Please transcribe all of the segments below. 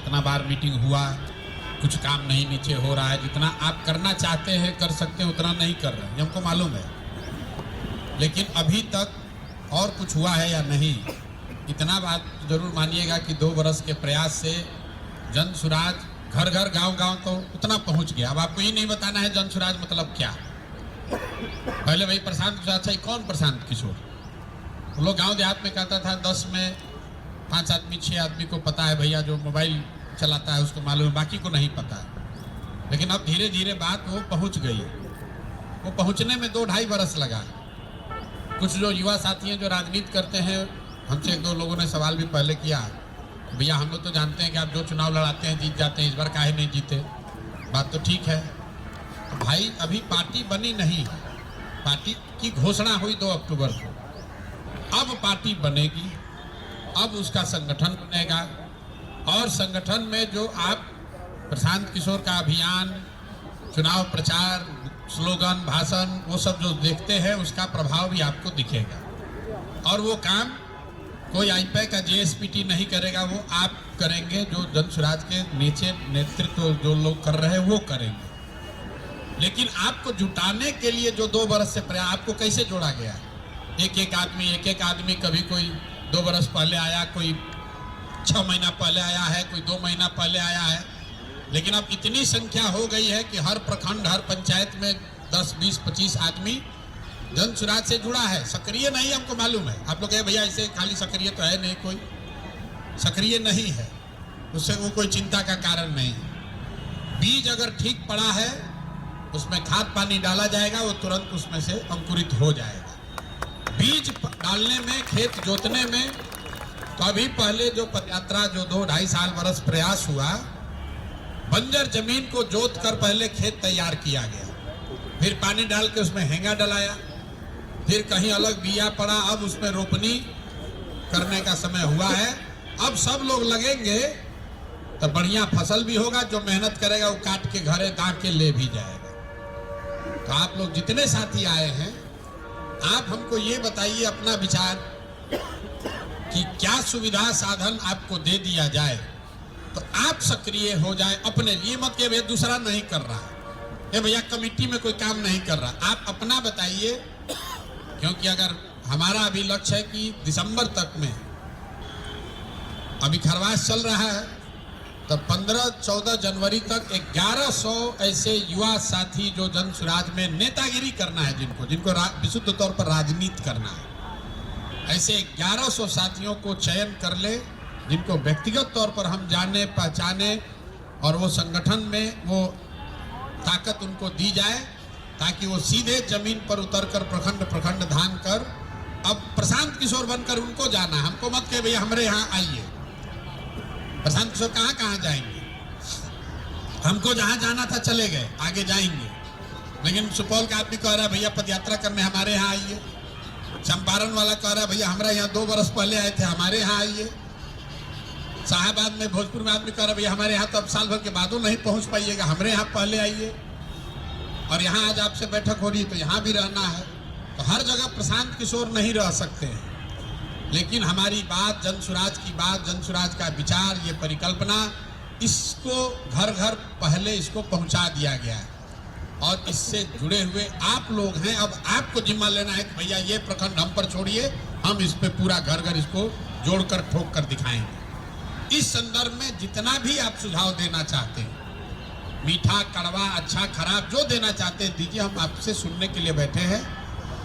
इतना बार मीटिंग हुआ, कुछ काम नहीं नीचे हो रहा है। जितना आप करना चाहते हैं कर सकते हैं, उतना नहीं कर रहे हैं, हमको मालूम है। लेकिन अभी तक और कुछ हुआ है या नहीं, इतना बात जरूर मानिएगा कि 2 बरस के प्रयास से जन सुराज घर घर गांव गांव तो उतना पहुंच गया। अब आपको ये नहीं बताना है जन सुराज मतलब क्या। पहले भाई प्रशांत किशोर, अच्छा कौन प्रशांत किशोर? वो लोग गांव देहात में कहता था 10 में 5 आदमी 6 आदमी को पता है भैया, जो मोबाइल चलाता है उसको मालूम है, बाकी को नहीं पता है। लेकिन अब धीरे धीरे बात वो पहुंच गई। वो पहुंचने में 2-2.5 बरस लगा। कुछ जो युवा साथी हैं जो राजनीति करते हैं, हमसे 1-2 लोगों ने सवाल भी पहले किया, भैया हम लोग तो जानते हैं कि आप जो चुनाव लड़ाते हैं जीत जाते हैं, इस बार काहे नहीं जीते? बात तो ठीक है भाई, अभी पार्टी बनी नहीं। पार्टी की घोषणा हुई 2 अक्टूबर को। अब पार्टी बनेगी, अब उसका संगठन बनेगा, और संगठन में जो आप प्रशांत किशोर का अभियान, चुनाव प्रचार, स्लोगन, भाषण, वो सब जो देखते हैं उसका प्रभाव भी आपको दिखेगा। और वो काम कोई आईपैक का जेएसपीटी नहीं करेगा, वो आप करेंगे। जो जन सुराज के नीचे नेतृत्व जो लोग कर रहे हैं वो करेंगे। लेकिन आपको जुटाने के लिए जो 2 बरस से प्रयास, आपको कैसे जोड़ा गया है? एक एक आदमी कभी कोई 2 बरस पहले आया, कोई 6 महीना पहले आया है, कोई 2 महीना पहले आया है। लेकिन अब इतनी संख्या हो गई है कि हर प्रखंड, हर पंचायत में 10, 20, 25 आदमी जन सुराज से जुड़ा है। सक्रिय नहीं, हमको मालूम है। आप लोग कहे भैया ऐसे खाली सक्रिय तो है नहीं, कोई सक्रिय नहीं है, उससे वो कोई चिंता का कारण नहीं। बीज अगर ठीक पड़ा है, उसमें खाद पानी डाला जाएगा, वो तुरंत उसमें से अंकुरित हो जाएगा। बीज डालने में, खेत जोतने में, तो अभी पहले जो पदयात्रा जो 2-2.5 साल बरस प्रयास हुआ, बंजर जमीन को जोत कर पहले खेत तैयार किया गया, फिर पानी डाल के उसमें हेंगा डलाया, फिर कहीं अलग बिया पड़ा, अब उसमें रोपनी करने का समय हुआ है। अब सब लोग लगेंगे तो बढ़िया फसल भी होगा। जो मेहनत करेगा वो काट के घरे दाग के ले भी जाएगा। तो आप लोग जितने साथी आए हैं, आप हमको ये बताइए अपना विचार कि क्या सुविधा साधन आपको दे दिया जाए तो आप सक्रिय हो जाए अपने लिए। मत कि भैया दूसरा नहीं कर रहा है, ये भैया कमेटी में कोई काम नहीं कर रहा। आप अपना बताइए, क्योंकि अगर हमारा अभी लक्ष्य है कि दिसंबर तक में, अभी खरवास चल रहा है, तो 15-14 जनवरी तक 1100 ऐसे युवा साथी जो जन सुराज में नेतागिरी करना है, जिनको विशुद्ध तौर पर राजनीति करना है, ऐसे 1100 साथियों को चयन कर ले, जिनको व्यक्तिगत तौर पर हम जाने पहचाने, और वो संगठन में वो ताकत उनको दी जाए, ताकि वो सीधे जमीन पर उतरकर प्रखंड धान कर अब प्रशांत किशोर बनकर उनको जाना। हमको मत कहे भैया हमारे यहाँ आइए। प्रशांत किशोर कहाँ जाएंगे? हमको जहाँ जाना था चले गए, आगे जाएंगे। लेकिन सुपौल का आदमी कह रहा है भैया पदयात्रा करने हमारे यहाँ आइए। चंपारण वाला कह रहा है भैया हमारे यहाँ 2 बरस पहले आए थे, हमारे यहाँ आइए। साहेबाद में, भोजपुर में आदमी कह रहा है भैया हमारे यहाँ तो अब साल भर के बादों नहीं पहुँच पाइएगा, हमारे यहाँ पहले आइए। और यहाँ आज आपसे बैठक हो रही है तो यहाँ भी रहना है। तो हर जगह प्रशांत किशोर नहीं रह सकते हैं। लेकिन हमारी बात, जन सुराज की बात, जन सुराज का विचार, ये परिकल्पना, इसको घर घर पहले इसको पहुंचा दिया गया है। और इससे जुड़े हुए आप लोग हैं। अब आपको जिम्मा लेना है कि भैया ये प्रखंड हम पर छोड़िए, हम इस पे पूरा घर घर इसको जोड़कर ठोक कर दिखाएंगे। इस संदर्भ में जितना भी आप सुझाव देना चाहते हैं, मीठा, कड़वा, अच्छा, खराब, जो देना चाहते हैं दीजिए। हम आपसे सुनने के लिए बैठे हैं।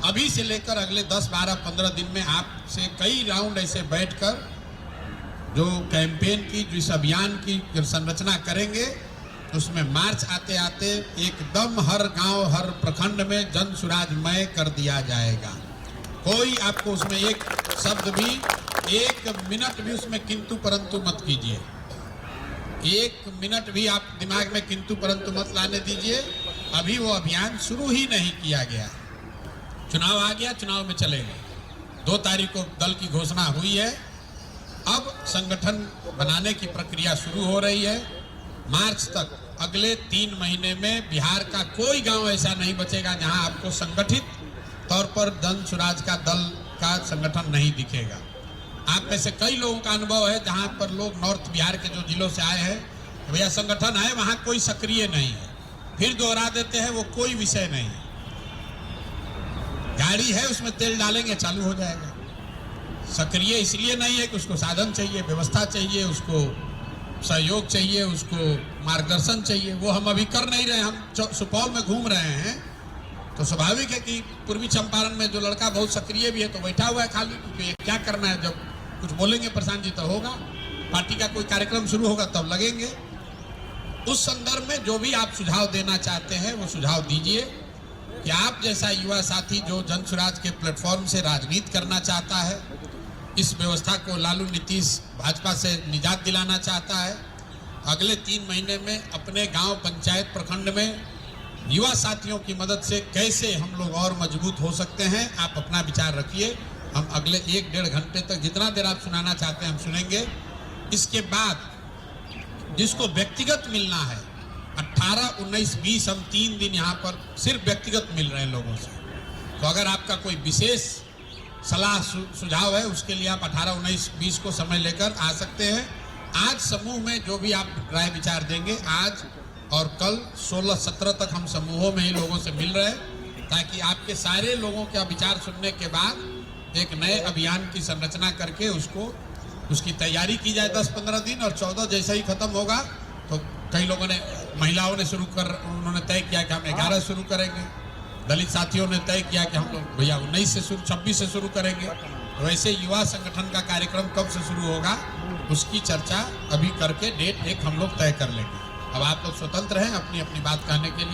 अभी से लेकर अगले 10, 12, 15 दिन में आपसे कई राउंड ऐसे बैठकर जो कैंपेन की, जो इस अभियान की संरचना करेंगे, उसमें मार्च आते आते एकदम हर गांव, हर प्रखंड में जन सुराजमय कर दिया जाएगा। कोई आपको उसमें एक शब्द भी, 1 मिनट भी उसमें किंतु परंतु मत कीजिए। 1 मिनट भी आप दिमाग में किंतु परंतु मत लाने दीजिए। अभी वो अभियान शुरू ही नहीं किया गया। चुनाव आ गया, चुनाव में चलेंगे। 2 तारीख को दल की घोषणा हुई है। अब संगठन बनाने की प्रक्रिया शुरू हो रही है। मार्च तक, अगले 3 महीने में बिहार का कोई गांव ऐसा नहीं बचेगा जहां आपको संगठित तौर पर जन सुराज का दल का संगठन नहीं दिखेगा। आप में से कई लोगों का अनुभव है जहां पर लोग नॉर्थ बिहार के जो जिलों से आए हैं, भैया संगठन है वहां कोई सक्रिय नहीं है, फिर दोहरा देते हैं वो कोई विषय नहीं है। गाड़ी है उसमें तेल डालेंगे चालू हो जाएगा। सक्रिय इसलिए नहीं है कि उसको साधन चाहिए, व्यवस्था चाहिए, उसको सहयोग चाहिए, उसको मार्गदर्शन चाहिए। वो हम अभी कर नहीं रहे। हम सुपौल में घूम रहे हैं तो स्वाभाविक है कि पूर्वी चंपारण में जो लड़का बहुत सक्रिय भी है तो बैठा हुआ है खाली, क्योंकि ये क्या करना है, जब कुछ बोलेंगे प्रशांत जी तो होगा, पार्टी का कोई कार्यक्रम शुरू होगा तब लगेंगे। उस संदर्भ में जो भी आप सुझाव देना चाहते हैं वो सुझाव दीजिए कि आप जैसा युवा साथी जो जन स्वराज के प्लेटफॉर्म से राजनीति करना चाहता है, इस व्यवस्था को लालू नीतीश भाजपा से निजात दिलाना चाहता है, अगले 3 महीने में अपने गांव, पंचायत, प्रखंड में युवा साथियों की मदद से कैसे हम लोग और मजबूत हो सकते हैं, आप अपना विचार रखिए। हम अगले 1-1.5 घंटे तक जितना देर आप सुनाना चाहते हैं हम सुनेंगे। इसके बाद जिसको व्यक्तिगत मिलना है, 18, 19, 20 हम 3 दिन यहाँ पर सिर्फ व्यक्तिगत मिल रहे हैं लोगों से। तो अगर आपका कोई विशेष सलाह सुझाव है उसके लिए आप 18, 19, 20 को समय लेकर आ सकते हैं। आज समूह में जो भी आप राय विचार देंगे, आज और कल 16, 17 तक हम समूहों में ही लोगों से मिल रहे हैं, ताकि आपके सारे लोगों का विचार सुनने के बाद एक नए अभियान की संरचना करके उसकी तैयारी की जाए 10-15 दिन, और 14 जैसे ही खत्म होगा तो कई लोगों ने, महिलाओं ने उन्होंने तय किया कि हम 11 शुरू करेंगे, दलित साथियों ने तय किया कि हम लोग भैया 19 से शुरू, 26 से शुरू करेंगे। तो वैसे युवा संगठन का कार्यक्रम कब से शुरू होगा उसकी चर्चा अभी करके डेट एक हम लोग तय कर लेंगे। अब आप लोग स्वतंत्र हैं अपनी अपनी बात कहने के लिए।